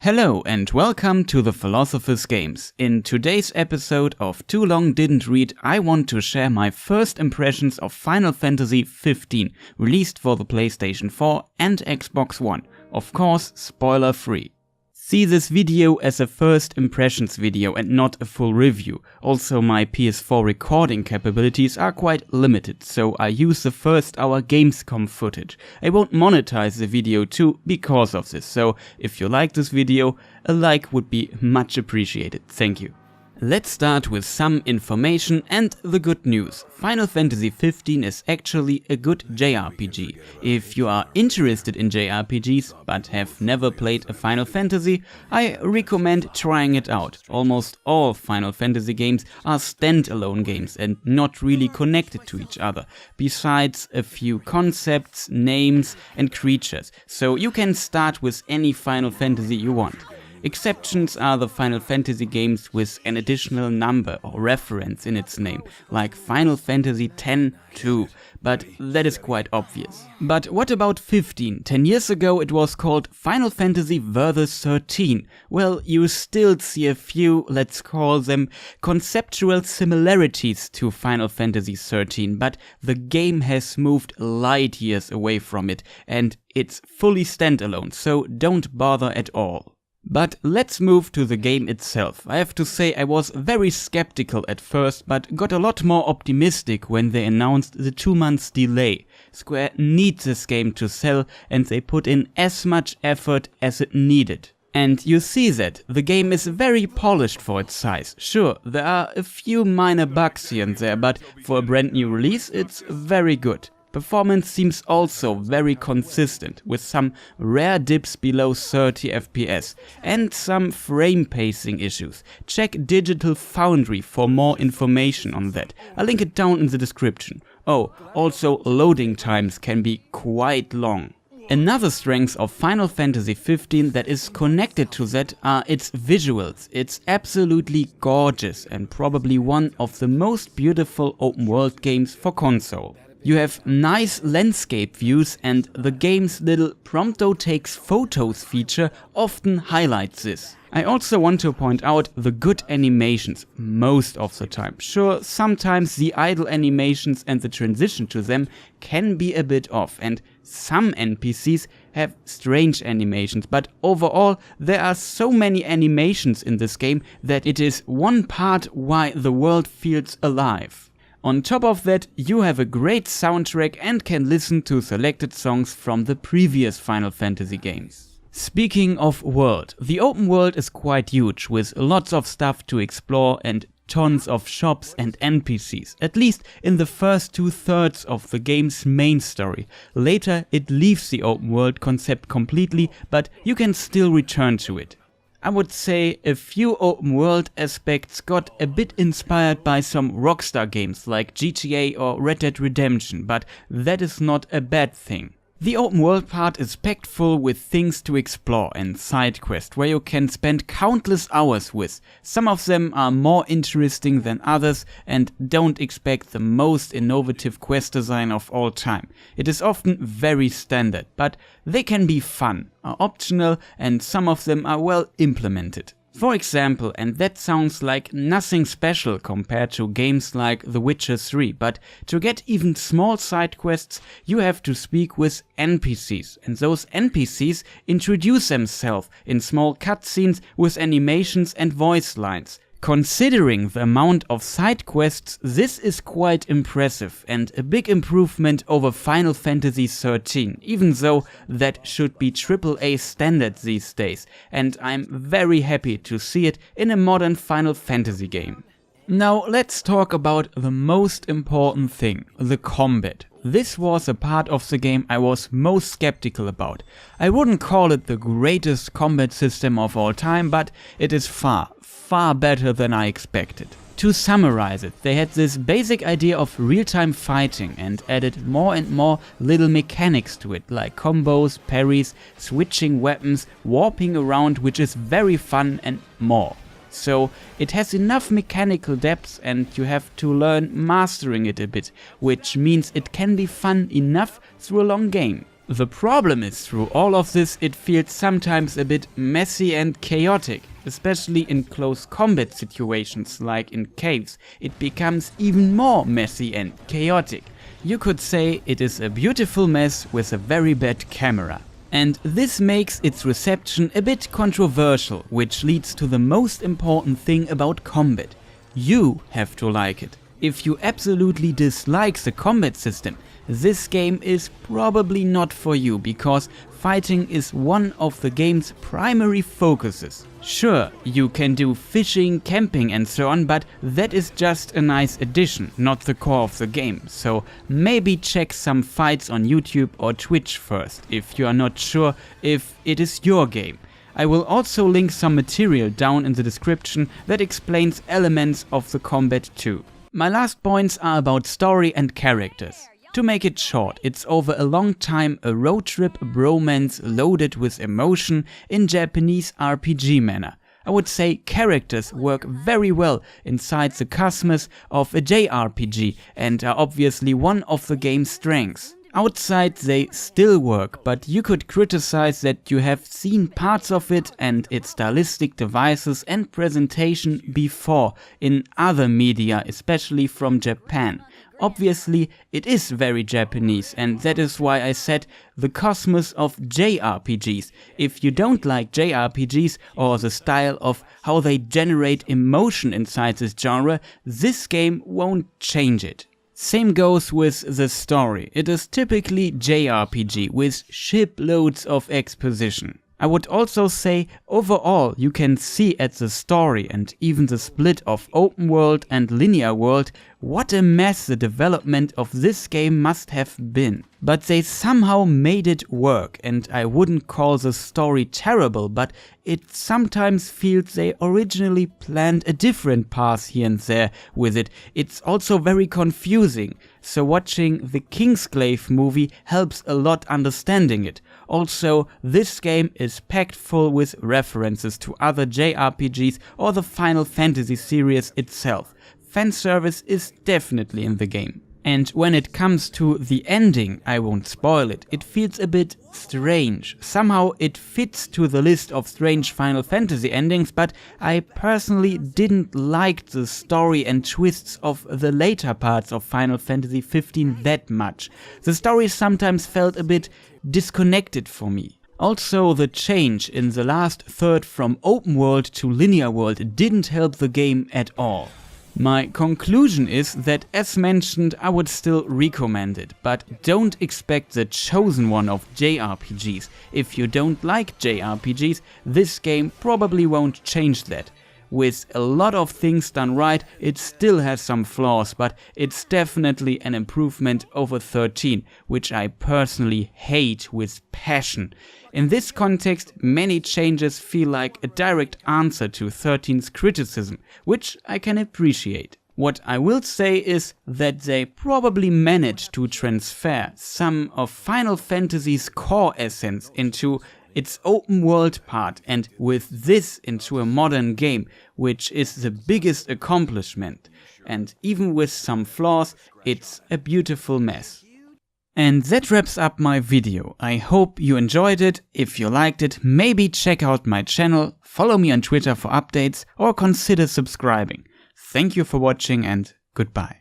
Hello and welcome to the Philosopher's Games. In today's episode of Too Long Didn't Read, I want to share my first impressions of Final Fantasy XV, released for the PlayStation 4 and Xbox One. Of course, spoiler free. See this video as a first impressions video and not a full review. Also, my PS4 recording capabilities are quite limited, so I use the first hour Gamescom footage. I won't monetize the video too because of this, so if you like this video, a like would be much appreciated. Thank you. Let's start with some information and the good news. Final Fantasy XV is actually a good JRPG. If you are interested in JRPGs but have never played a Final Fantasy, I recommend trying it out. Almost all Final Fantasy games are standalone games and not really connected to each other, besides a few concepts, names and creatures, so you can start with any Final Fantasy you want. Exceptions are the Final Fantasy games with an additional number or reference in its name, like Final Fantasy X-2, but that is quite obvious. But what about 15? 10 years ago it was called Final Fantasy Versus XIII. Well, you still see a few, let's call them, conceptual similarities to Final Fantasy XIII, but the game has moved light years away from it, and it's fully standalone, so don't bother at all. But let's move to the game itself. I have to say I was very skeptical at first, but got a lot more optimistic when they announced the 2 months delay. Square needs this game to sell and they put in as much effort as it needed. And you see that, the game is very polished for its size. Sure, there are a few minor bugs here and there, but for a brand new release it's very good. Performance seems also very consistent, with some rare dips below 30 FPS and some frame pacing issues. Check Digital Foundry for more information on that. I'll link it down in the description. Oh, also loading times can be quite long. Another strength of Final Fantasy XV that is connected to that are its visuals. It's absolutely gorgeous and probably one of the most beautiful open world games for console. You have nice landscape views and the game's little Prompto takes photos feature often highlights this. I also want to point out the good animations most of the time. Sure, sometimes the idle animations and the transition to them can be a bit off, and some NPCs have strange animations, but overall there are so many animations in this game that it is one part why the world feels alive. On top of that, you have a great soundtrack and can listen to selected songs from the previous Final Fantasy games. Speaking of world, the open world is quite huge, with lots of stuff to explore and tons of shops and NPCs, at least in the first 2/3 of the game's main story. Later it leaves the open world concept completely, but you can still return to it. I would say a few open world aspects got a bit inspired by some Rockstar games like GTA or Red Dead Redemption, but that is not a bad thing. The open world part is packed full with things to explore and side quests where you can spend countless hours with. Some of them are more interesting than others and don't expect the most innovative quest design of all time. It is often very standard, but they can be fun, are optional and some of them are well implemented. For example, and that sounds like nothing special compared to games like The Witcher 3, but to get even small side quests, you have to speak with NPCs, and those NPCs introduce themselves in small cutscenes with animations and voice lines. Considering the amount of side quests, this is quite impressive and a big improvement over Final Fantasy XIII, even though that should be AAA standard these days, and I'm very happy to see it in a modern Final Fantasy game. Now let's talk about the most important thing, the combat. This was a part of the game I was most skeptical about. I wouldn't call it the greatest combat system of all time, but it is far better than I expected. To summarize it, they had this basic idea of real-time fighting and added more and more little mechanics to it, like combos, parries, switching weapons, warping around, which is very fun, and more. So it has enough mechanical depth and you have to learn mastering it a bit, which means it can be fun enough through a long game. The problem is, through all of this, it feels sometimes a bit messy and chaotic, especially in close combat situations like in caves. It becomes even more messy and chaotic. You could say it is a beautiful mess with a very bad camera. And this makes its reception a bit controversial, which leads to the most important thing about combat. You have to like it. If you absolutely dislike the combat system, this game is probably not for you, because fighting is one of the game's primary focuses. Sure, you can do fishing, camping and so on, but that is just a nice addition, not the core of the game. So maybe check some fights on YouTube or Twitch first, if you are not sure if it is your game. I will also link some material down in the description that explains elements of the combat too. My last points are about story and characters. To make it short, it's over a long time a road trip bromance loaded with emotion in Japanese RPG manner. I would say characters work very well inside the cosmos of a JRPG and are obviously one of the game's strengths. Outside they still work, but you could criticize that you have seen parts of it and its stylistic devices and presentation before in other media, especially from Japan. Obviously, it is very Japanese, and that is why I said the cosmos of JRPGs. If you don't like JRPGs or the style of how they generate emotion inside this genre, this game won't change it. Same goes with the story. It is typically JRPG with shiploads of exposition. I would also say overall you can see at the story and even the split of open world and linear world what a mess the development of this game must have been. But they somehow made it work, and I wouldn't call the story terrible, but it sometimes feels they originally planned a different path here and there with it. It's also very confusing, so watching the Kingsglaive movie helps a lot understanding it. Also, this game is packed full with references to other JRPGs or the Final Fantasy series itself. Fanservice is definitely in the game. And when it comes to the ending, I won't spoil it, it feels a bit strange. Somehow it fits to the list of strange Final Fantasy endings, but I personally didn't like the story and twists of the later parts of Final Fantasy XV that much. The story sometimes felt a bit disconnected for me. Also, the change in the last third from open world to linear world didn't help the game at all. My conclusion is that, as mentioned, I would still recommend it, but don't expect the chosen one of JRPGs. If you don't like JRPGs, this game probably won't change that. With a lot of things done right, it still has some flaws, but it's definitely an improvement over 13, which I personally hate with passion. In this context, many changes feel like a direct answer to 13's criticism, which I can appreciate. What I will say is that they probably managed to transfer some of Final Fantasy's core essence into its open world part, and with this into a modern game, which is the biggest accomplishment. And even with some flaws, it's a beautiful mess. And that wraps up my video. I hope you enjoyed it. If you liked it, maybe check out my channel, follow me on Twitter for updates, or consider subscribing. Thank you for watching and goodbye.